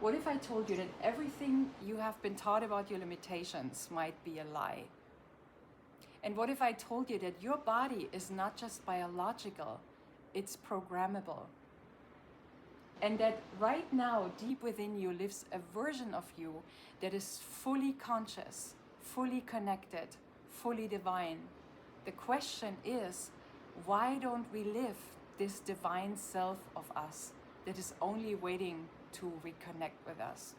What if I told you that everything you have been taught about your limitations might be a lie? And what if I told you that your body is not just biological, it's programmable? And that right now, deep within you, lives a version of you that is fully conscious, fully connected, fully divine. The question is, why don't we live this divine self of us that is only waiting to reconnect with us?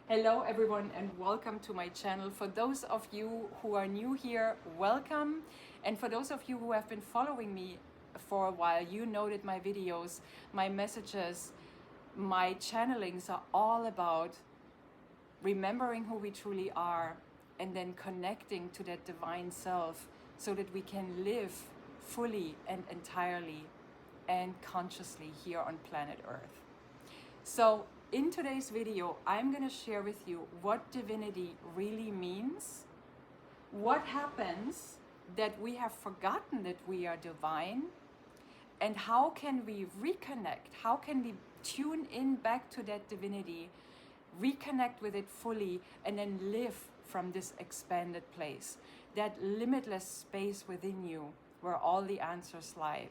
Hello everyone and welcome to my channel. For those of you who are new here, welcome. And for those of you who have been following me for a while, you know that my videos, my messages, my channelings are all about remembering who we truly are and then connecting to that divine self so that we can live fully and entirely and consciously here on planet Earth. So in today's video, I'm going to share with you what divinity really means, what happens that we have forgotten that we are divine, and how can we reconnect, how can we tune in back to that divinity, reconnect with it fully, and then live from this expanded place, that limitless space within you where all the answers lie.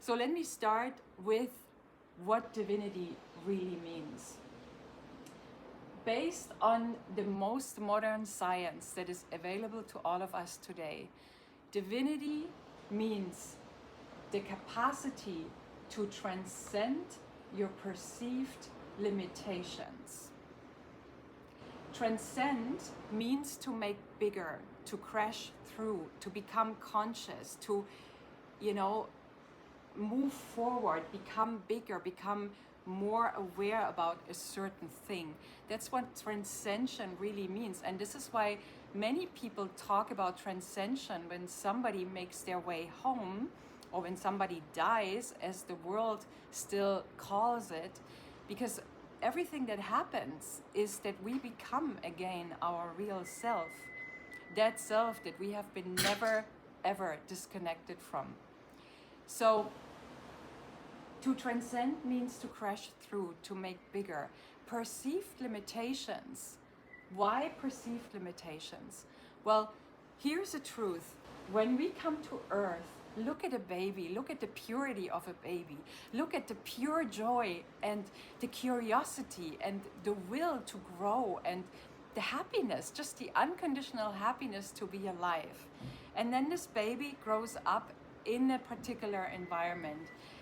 So let me start with what divinity really means. Based on the most modern science that is available to all of us today, divinity means the capacity to transcend your perceived limitations. Transcend means to make bigger, to crash through, to become conscious, to, move forward, become bigger, become more aware about a certain thing. That's what transcension really means. And this is why many people talk about transcension when somebody makes their way home or when somebody dies, as the world still calls it, because everything that happens is that we become again our real self, that self that we have been never ever disconnected from. So to transcend means to crash through, to make bigger. Perceived limitations. Why perceived limitations? Well, here's the truth. When we come to Earth, look at a baby, look at the purity of a baby, look at the pure joy and the curiosity and the will to grow and the happiness, just the unconditional happiness to be alive. And then this baby grows up in a particular environment.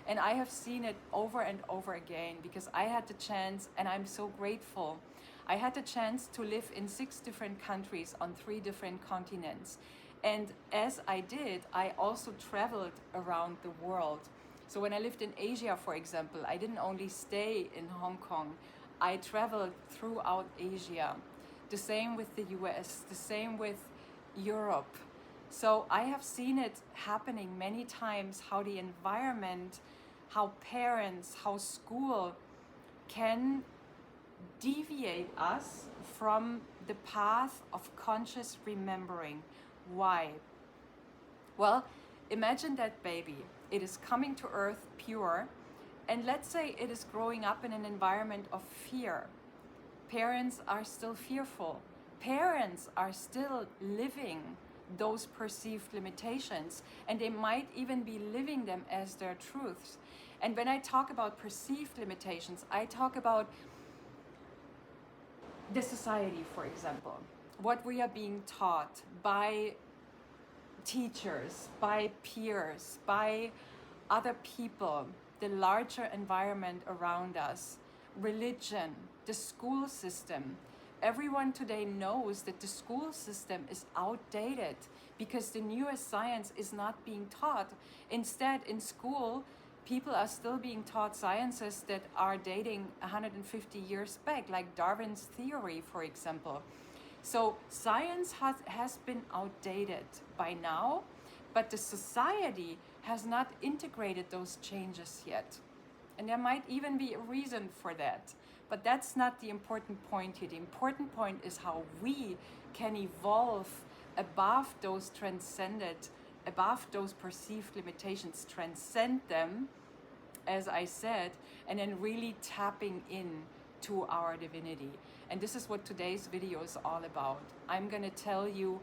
And I have seen it over and over again because I had the chance, and I'm so grateful, I had the chance to live in 6 different countries on 3 different continents. And as I did, I also traveled around the world. So when I lived in Asia, for example, I didn't only stay in Hong Kong, I traveled throughout Asia. The same with the US, the same with Europe. So I have seen it happening many times, how the environment, how parents, how school can deviate us from the path of conscious remembering. Why? Well, imagine that baby. It is coming to Earth pure, and let's say it is growing up in an environment of fear. Parents are still fearful. Parents are still living those perceived limitations, and they might even be living them as their truths. And when I talk about perceived limitations, I talk about the society, for example, what we are being taught by teachers, by peers, by other people, the larger environment around us, religion, the school system. Everyone today knows that the school system is outdated because the newest science is not being taught. Instead, in school, people are still being taught sciences that are dating 150 years back, like Darwin's theory, for example. So science has been outdated by now, but the society has not integrated those changes yet. And there might even be a reason for that. But that's not the important point here. The important point is how we can evolve above those transcended, above those perceived limitations, transcend them, as I said, and then really tapping in to our divinity. And this is what today's video is all about. I'm going to tell you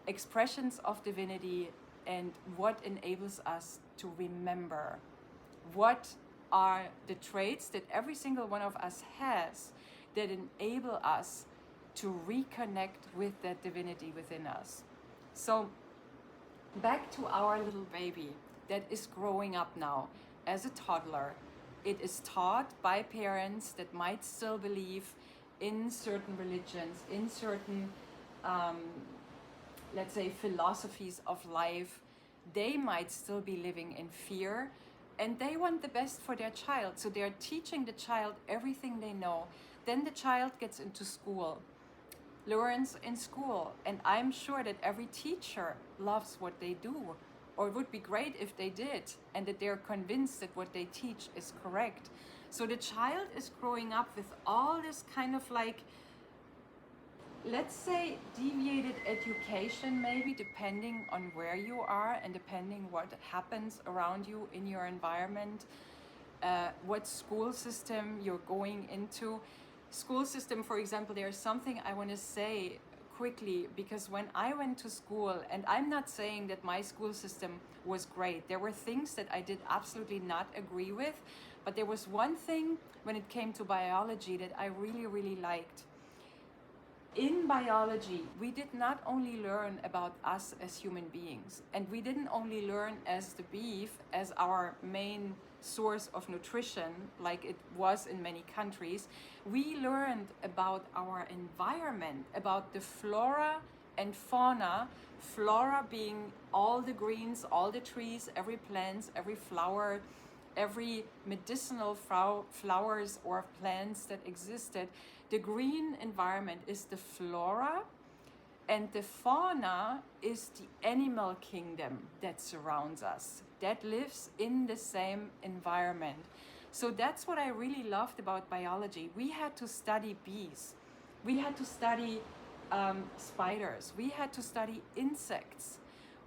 expressions of divinity and what enables us to remember. What are the traits that every single one of us has that enable us to reconnect with that divinity within us? So back to our little baby that is growing up now as a toddler. It is taught by parents that might still believe in certain religions, in certain, let's say, philosophies of life. They might still be living in fear, and they want the best for their child. So they're teaching the child everything they know. Then the child gets into school, learns in school, and I'm sure that every teacher loves what they do, or it would be great if they did, and that they're convinced that what they teach is correct. So the child is growing up with all this kind of like, let's say, deviated education, maybe, depending on where you are and depending what happens around you in your environment, what school system you're going into. School system, for example, there's something I want to say quickly, because when I went to school, and I'm not saying that my school system was great, there were things that I did absolutely not agree with, but there was one thing when it came to biology that I really, really liked. In biology, we did not only learn about us as human beings, and we didn't only learn as the beef as our main source of nutrition, like it was in many countries. We learned about our environment, about the flora and fauna, flora being all the greens, all the trees, every plant, every flower, every medicinal flowers or plants that existed. The green environment is the flora, and the fauna is the animal kingdom that surrounds us, that lives in the same environment. So that's what I really loved about biology. We had to study bees, we had to study spiders, we had to study insects,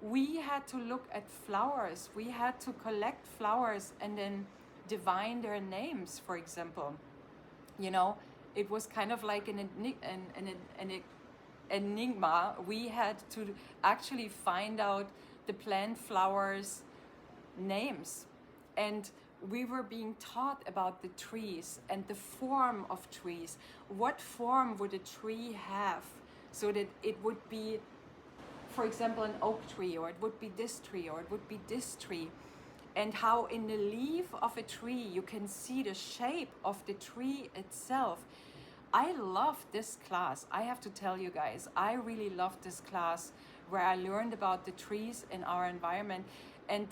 we had to look at flowers, we had to collect flowers and then divine their names, for example. You know, it was kind of like an enigma. We had to actually find out the plant flowers names, and we were being taught about the trees and the form of trees. What form would a tree have so that it would be, for example, an oak tree, or it would be this tree, or it would be this tree, and how in the leaf of a tree you can see the shape of the tree itself. I loved this class. I have to tell you guys, I really loved this class where I learned about the trees in our environment. And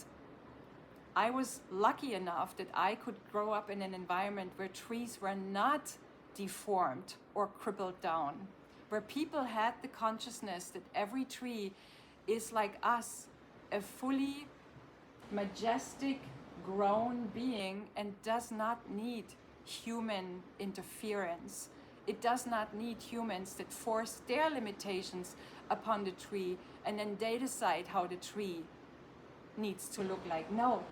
I was lucky enough that I could grow up in an environment where trees were not deformed or crippled down, where people had the consciousness that every tree is like us, a fully majestic, grown being, and does not need human interference. It does not need humans that force their limitations upon the tree and then they decide how the tree needs to look like. No,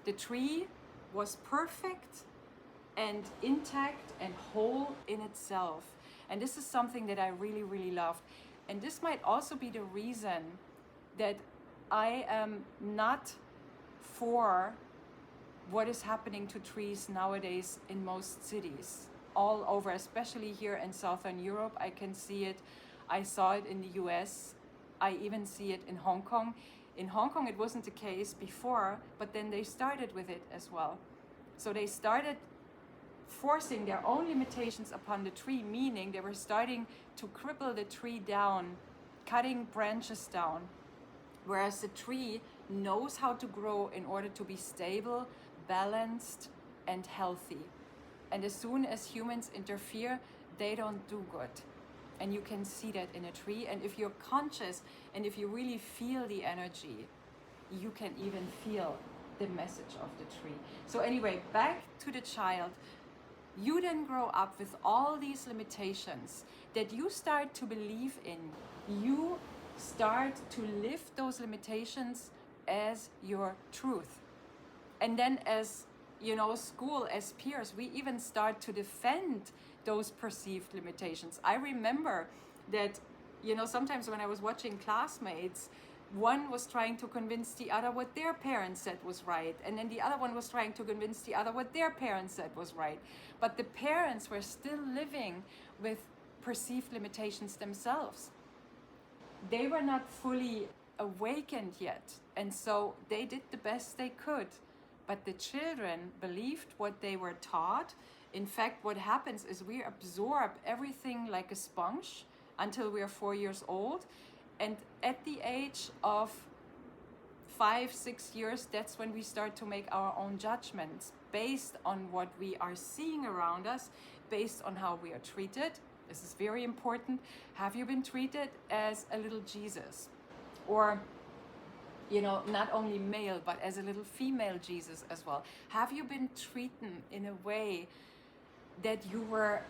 the tree was perfect and intact and whole in itself. And this is something that I really, really loved. And this might also be the reason that I am not for what is happening to trees nowadays in most cities, all over, especially here in Southern Europe. I can see it. I saw it in the US. I even see it in Hong Kong. In Hong Kong, it wasn't the case before, but then they started with it as well. So they started forcing their own limitations upon the tree, meaning they were starting to cripple the tree down, cutting branches down, whereas the tree knows how to grow in order to be stable, balanced, and healthy. And as soon as humans interfere, they don't do good. And you can see that in a tree. And if you're conscious and if you really feel the energy, you can even feel the message of the tree. So anyway, back to the child. You then grow up with all these limitations that you start to believe in. You start to live those limitations as your truth. And then as school as peers, we even start to defend those perceived limitations. I remember that, sometimes when I was watching classmates, one was trying to convince the other what their parents said was right, and then the other one was trying to convince the other what their parents said was right. But the parents were still living with perceived limitations themselves. They were not fully awakened yet, and so they did the best they could. But the children believed what they were taught. In fact, what happens is we absorb everything like a sponge until we are 4 years old. And at the age of 5-6 years, that's when we start to make our own judgments based on what we are seeing around us, based on how we are treated. This is very important. Have you been treated as a little Jesus? Or, not only male, but as a little female Jesus as well? Have you been treated in a way that you were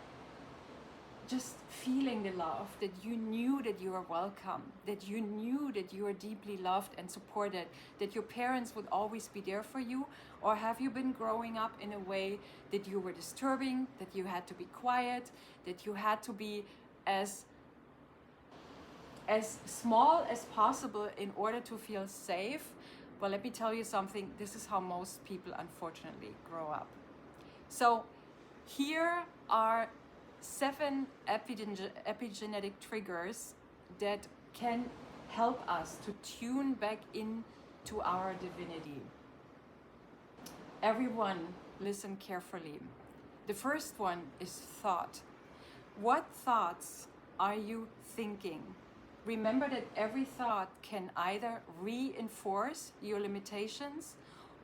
just feeling the love, that you knew that you were welcome, that you knew that you were deeply loved and supported, that your parents would always be there for you? Or have you been growing up in a way that you were disturbing, that you had to be quiet, that you had to be as small as possible in order to feel safe? Well, let me tell you something. This is how most people, unfortunately, grow up. So here are 7 epigenetic triggers that can help us to tune back into our divinity. Everyone, listen carefully. The first one is thought. What thoughts are you thinking? Remember that every thought can either reinforce your limitations,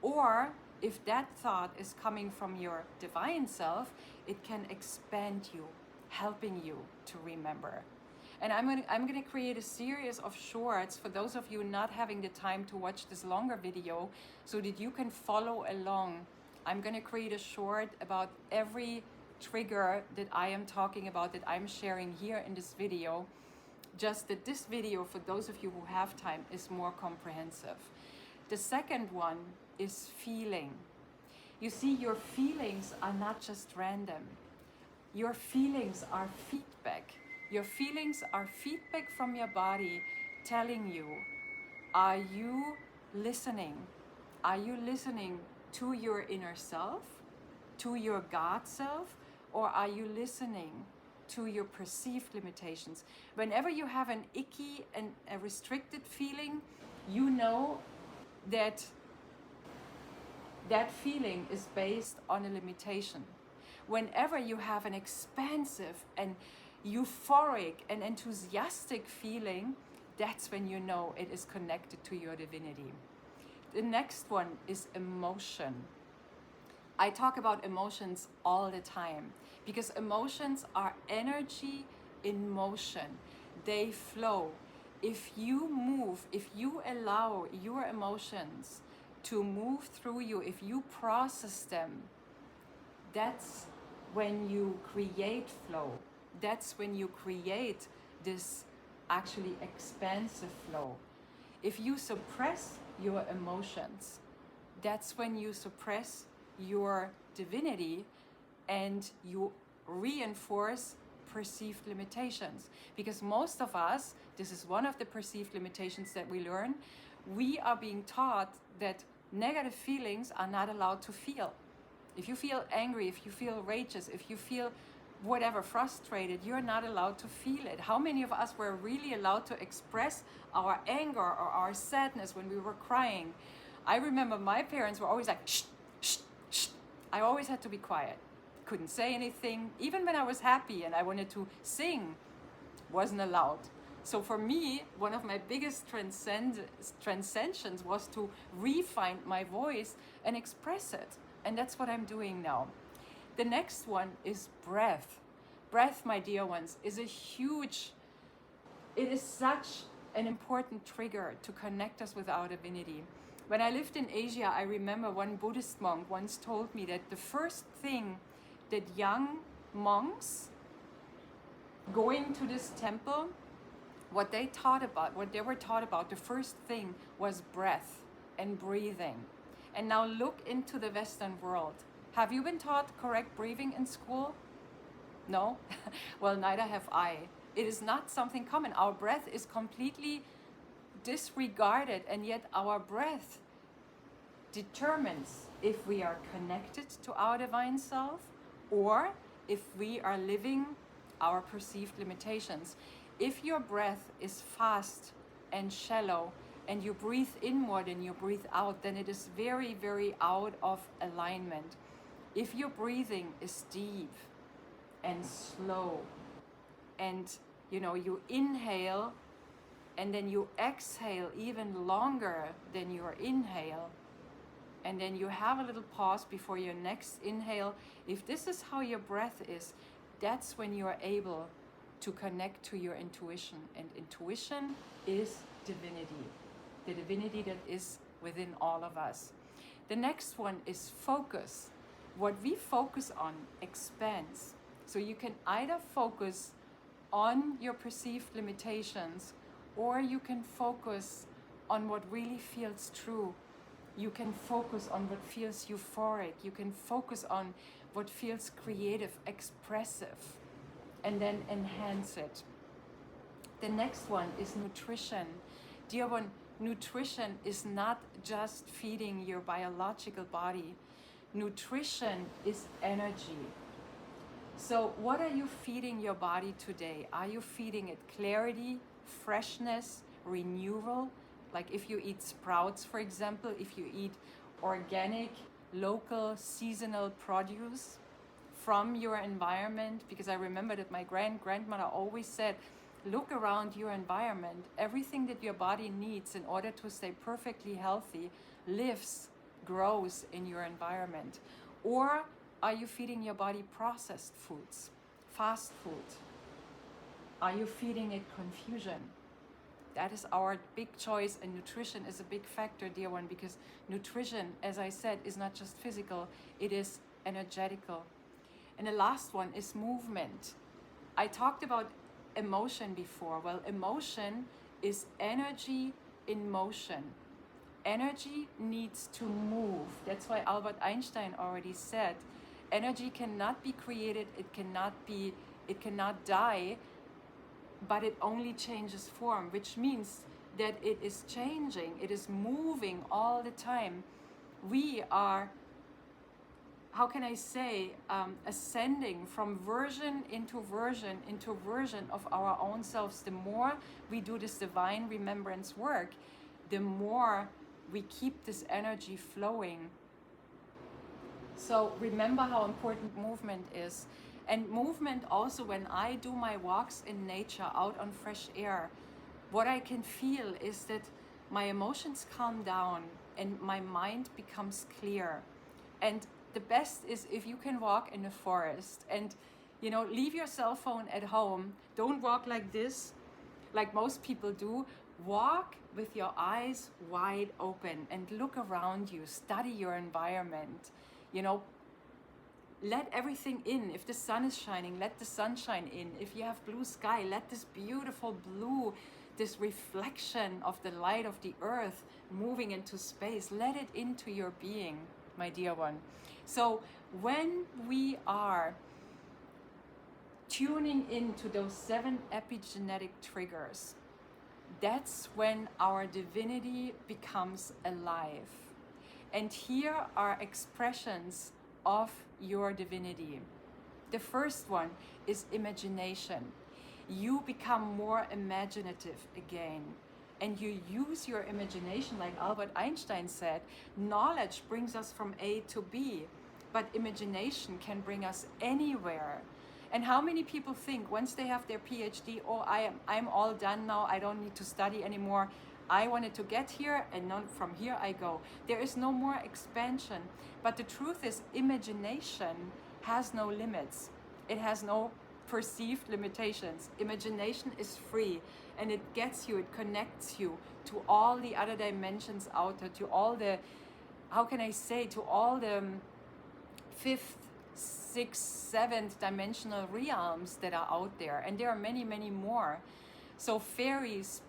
or if that thought is coming from your divine self, it can expand you, helping you to remember. And I'm gonna create a series of shorts for those of you not having the time to watch this longer video, so that you can follow along. I'm gonna create a short about every trigger that I am talking about, that I'm sharing here in this video. Just that this video, for those of you who have time, is more comprehensive. The second one is feeling. You see, your feelings are not just random. Your feelings are feedback. Your feelings are feedback from your body telling you, are you listening? Are you listening to your inner self, to your God self, or are you listening to your perceived limitations? Whenever you have an icky and a restricted feeling, you know that that feeling is based on a limitation. Whenever you have an expansive and euphoric and enthusiastic feeling, that's when you know it is connected to your divinity. The next one is emotion. I talk about emotions all the time because emotions are energy in motion. They flow. If you move, if you allow your emotions to move through you, if you process them, that's when you create flow. That's when you create this actually expansive flow. If you suppress your emotions, that's when you suppress your divinity and you reinforce perceived limitations. Because most of us, this is one of the perceived limitations that we learn, we are being taught that negative feelings are not allowed to feel. If you feel angry, if you feel rageous, if you feel whatever, frustrated, you're not allowed to feel it. How many of us were really allowed to express our anger or our sadness when we were crying? I remember my parents were always like, shh, shh, shh. I always had to be quiet. Couldn't say anything. Even when I was happy and I wanted to sing, wasn't allowed. So for me, one of my biggest transcensions was to refine my voice and express it. And that's what I'm doing now. The next one is breath. Breath, my dear ones, is it is such an important trigger to connect us with our divinity. When I lived in Asia, I remember one Buddhist monk once told me that the first thing that young monks going to this temple, what they were taught about, the first thing was breath and breathing. And now look into the Western world. Have you been taught correct breathing in school? No? Well, neither have I. It is not something common. Our breath is completely disregarded, and yet our breath determines if we are connected to our divine self or if we are living our perceived limitations. If your breath is fast and shallow and you breathe in more than you breathe out, then it is very, very out of alignment. If your breathing is deep and slow, and you inhale and then you exhale even longer than your inhale, and then you have a little pause before your next inhale, if this is how your breath is, that's when you're able to connect to your intuition. And intuition is divinity, the divinity that is within all of us. The next one is focus. What we focus on expands. So you can either focus on your perceived limitations, or you can focus on what really feels true. You can focus on what feels euphoric. You can focus on what feels creative, expressive, and then enhance it. The next one is nutrition. Dear one, nutrition is not just feeding your biological body. Nutrition is energy. So what are you feeding your body today? Are you feeding it clarity, freshness, renewal? Like if you eat sprouts, for example, if you eat organic, local, seasonal produce from your environment, because I remember that my grandmother always said, look around your environment. Everything that your body needs in order to stay perfectly healthy lives, grows in your environment. Or are you feeding your body processed foods, fast food? Are you feeding it confusion? That is our big choice, and nutrition is a big factor, dear one, because nutrition, as I said, is not just physical, it is energetical. And the last one is movement. I talked about emotion before. Well, emotion is energy in motion. Energy needs to move. That's why Albert Einstein already said, energy cannot be created, it cannot die, but it only changes form, which means that it is changing, it is moving all the time. We are, how can I say, ascending from version into version of our own selves. The more we do this divine remembrance work, the more we keep this energy flowing. So remember how important movement is. And movement also, when I do my walks in nature, out on fresh air, what I can feel is that my emotions calm down and my mind becomes clear. And the best is if you can walk in the forest and, leave your cell phone at home. Don't walk like this, like most people do. Walk with your eyes wide open and look around you, study your environment, let everything in. If the sun is shining, let the sunshine in. If you have blue sky, let this beautiful blue, this reflection of the light of the earth moving into space, let it into your being, my dear one. So when we are tuning into those 7 epigenetic triggers, that's when our divinity becomes alive. And here are expressions of your divinity. The first one is imagination. You become more imaginative again, and you use your imagination, like Albert Einstein said. Knowledge brings us from A to B, but imagination can bring us anywhere. And how many people think once they have their PhD, oh, I'm all done now, I don't need to study anymore, I wanted to get here, and from here I go. There is no more expansion. But the truth is, imagination has no limits. It has no perceived limitations. Imagination is free, and it gets you, it connects you to all the other dimensions out there, to all the, how can I say, to all the 5th, 6th, 7th dimensional realms that are out there. And there are many, many more. So fairies,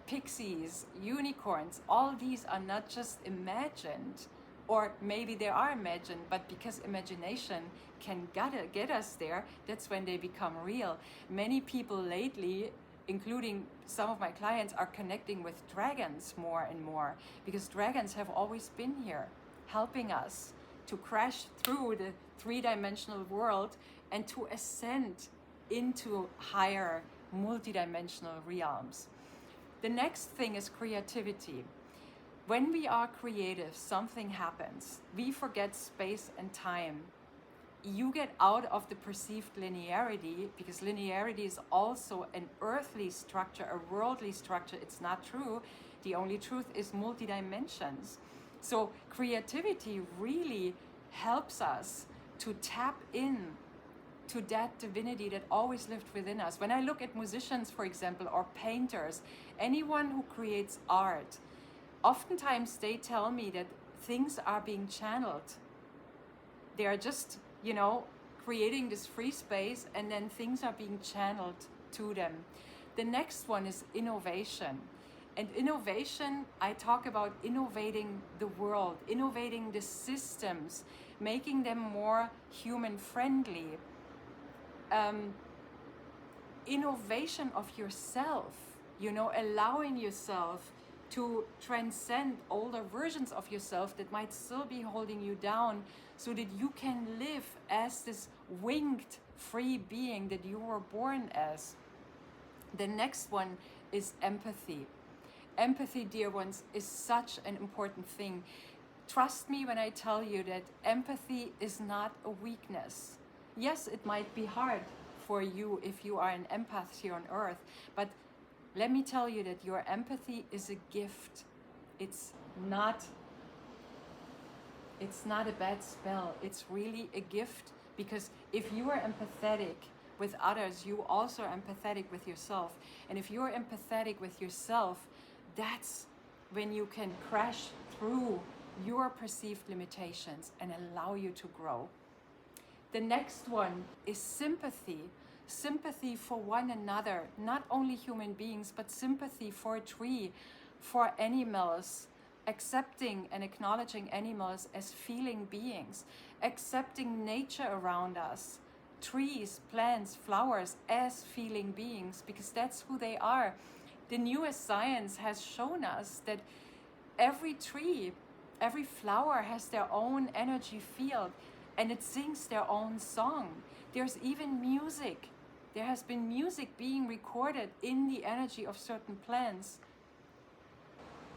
pixies, unicorns, all these are not just imagined, or maybe they are imagined, but because imagination can get us there, that's when they become real. Many people lately, including some of my clients, are connecting with dragons more and more, because dragons have always been here, helping us to crash through the three-dimensional world and to ascend into higher multidimensional realms. The next thing is creativity. When we are creative, something happens. We forget space and time. You get out of the perceived linearity, because linearity is also an earthly structure, a worldly structure. It's not true. The only truth is multi-dimensions. So creativity really helps us to tap in to that divinity that always lived within us. When I look at musicians, for example, or painters, anyone who creates art, oftentimes they tell me that things are being channeled. They are just, creating this free space, and then things are being channeled to them. The next one is innovation. And innovation, I talk about innovating the world, innovating the systems, making them more human-friendly. Innovation of yourself, allowing yourself to transcend older versions of yourself that might still be holding you down, so that you can live as this winged, free being that you were born as. The next one is empathy. Empathy, dear ones, is such an important thing. Trust me when I tell you that empathy is not a weakness. Yes, it might be hard for you if you are an empath here on earth, but let me tell you that your empathy is a gift. It's not a bad spell. It's really a gift, because if you are empathetic with others, you also are empathetic with yourself. And if you're empathetic with yourself, that's when you can crash through your perceived limitations and allow you to grow. The next one is sympathy. Sympathy for one another, not only human beings, but sympathy for a tree, for animals, accepting and acknowledging animals as feeling beings, accepting nature around us, trees, plants, flowers as feeling beings, because that's who they are. The newest science has shown us that every tree, every flower has their own energy field, and it sings their own song. There's even music. There has been music being recorded in the energy of certain plants.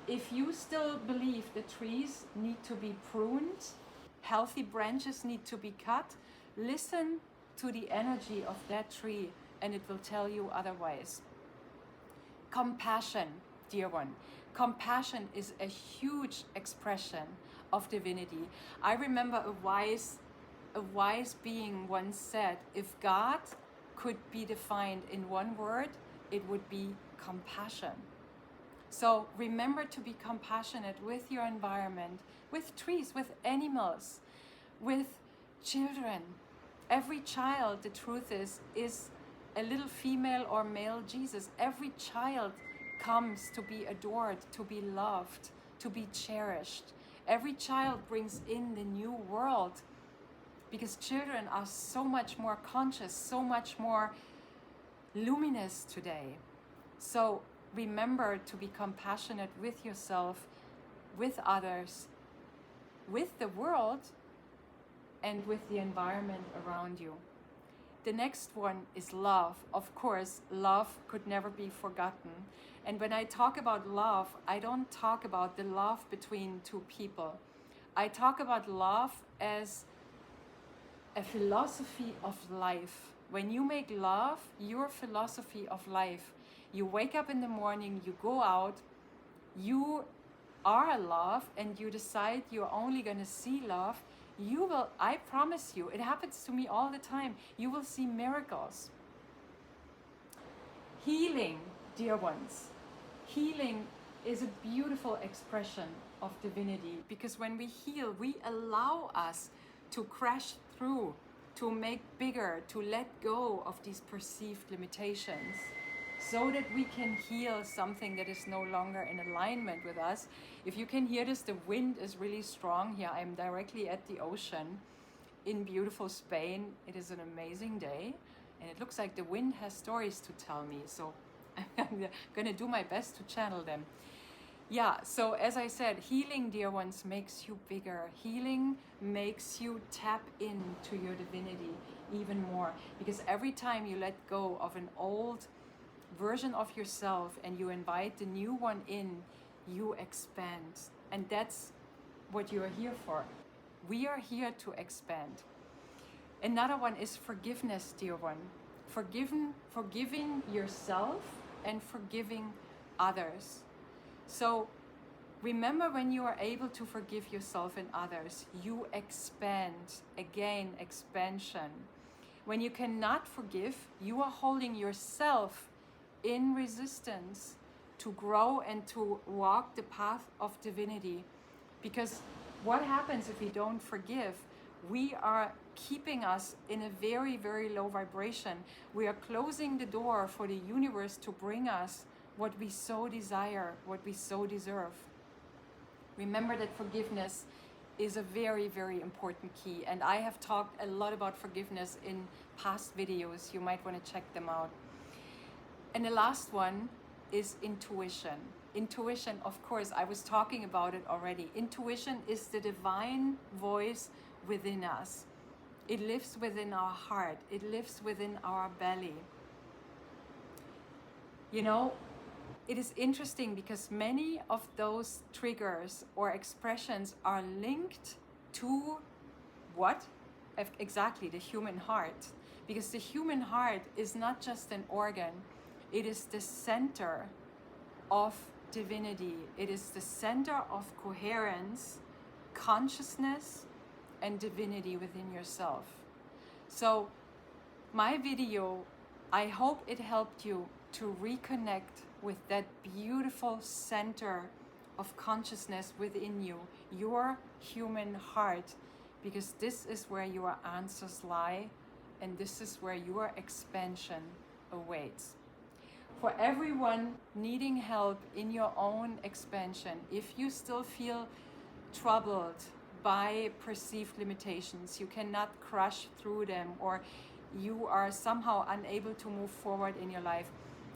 If you still believe the trees need to be pruned, healthy branches need to be cut, listen to the energy of that tree, and it will tell you otherwise. Compassion, dear one. Compassion is a huge expression of divinity. I remember a wise being once said, if God could be defined in one word, it would be compassion. So remember to be compassionate with your environment, with trees, with animals, with children. Every child, the truth is a little female or male Jesus. Every child comes to be adored, to be loved, to be cherished. Every child brings in the new world, because children are so much more conscious, so much more luminous today. So remember to be compassionate with yourself, with others, with the world, and with the environment around you. The next one is love. Of course, love could never be forgotten. And when I talk about love, I don't talk about the love between two people. I talk about love as a philosophy of life. When you make love your philosophy of life, you wake up in the morning, you go out, you are love, and you decide you're only going to see love, you will, I promise you, it happens to me all the time, you will see miracles. Healing, dear ones. Healing is a beautiful expression of divinity, because when we heal, we allow us to crash through, to make bigger, to let go of these perceived limitations. so that we can heal something that is no longer in alignment with us. If you can hear this, the wind is really strong here. I'm directly at the ocean in beautiful Spain. It is an amazing day, and it looks like the wind has stories to tell me, so I'm gonna do my best to channel them. Yeah, so as I said, healing, dear ones, makes you bigger. Healing makes you tap into your divinity even more, because every time you let go of an old version of yourself and you invite the new one in, you expand. And that's what you are here for. We are here to expand. Another one is forgiveness, dear one. Forgiving yourself and forgiving others. So remember, when you are able to forgive yourself and others, you expand. Again, expansion. When you cannot forgive, you are holding yourself in resistance to grow and to walk the path of divinity. Because what happens if we don't forgive? We are keeping us in a very, very low vibration. We are closing the door for the universe to bring us what we so desire, what we so deserve. Remember that forgiveness is a very, very important key. And I have talked a lot about forgiveness in past videos. You might want to check them out. And the last one is intuition. Intuition, of course, I was talking about it already. Intuition is the divine voice within us. It lives within our heart. It lives within our belly. You know, it is interesting because many of those triggers or expressions are linked to what? Exactly, the human heart. Because the human heart is not just an organ, it is the center of divinity. It is the center of coherence, consciousness, and divinity within yourself. So my video, I hope it helped you to reconnect with that beautiful center of consciousness within you, your human heart, because this is where your answers lie, and this is where your expansion awaits. For everyone needing help in your own expansion, if you still feel troubled by perceived limitations, you cannot crush through them, or you are somehow unable to move forward in your life,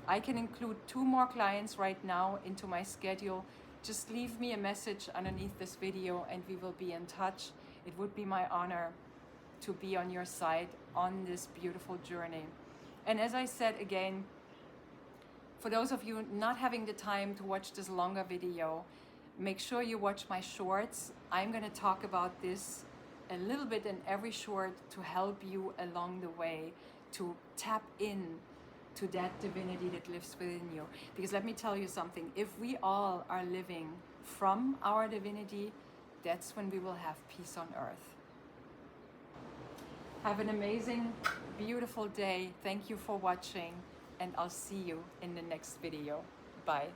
I can include 2 more clients right now into my schedule. Just leave me a message underneath this video and we will be in touch. It would be my honor to be on your side on this beautiful journey. And as I said again, for those of you not having the time to watch this longer video, make sure you watch my shorts. I'm going to talk about this a little bit in every short to help you along the way to tap in to that divinity that lives within you. Because let me tell you something, if we all are living from our divinity, that's when we will have peace on earth. Have an amazing, beautiful day. Thank you for watching, and I'll see you in the next video. Bye.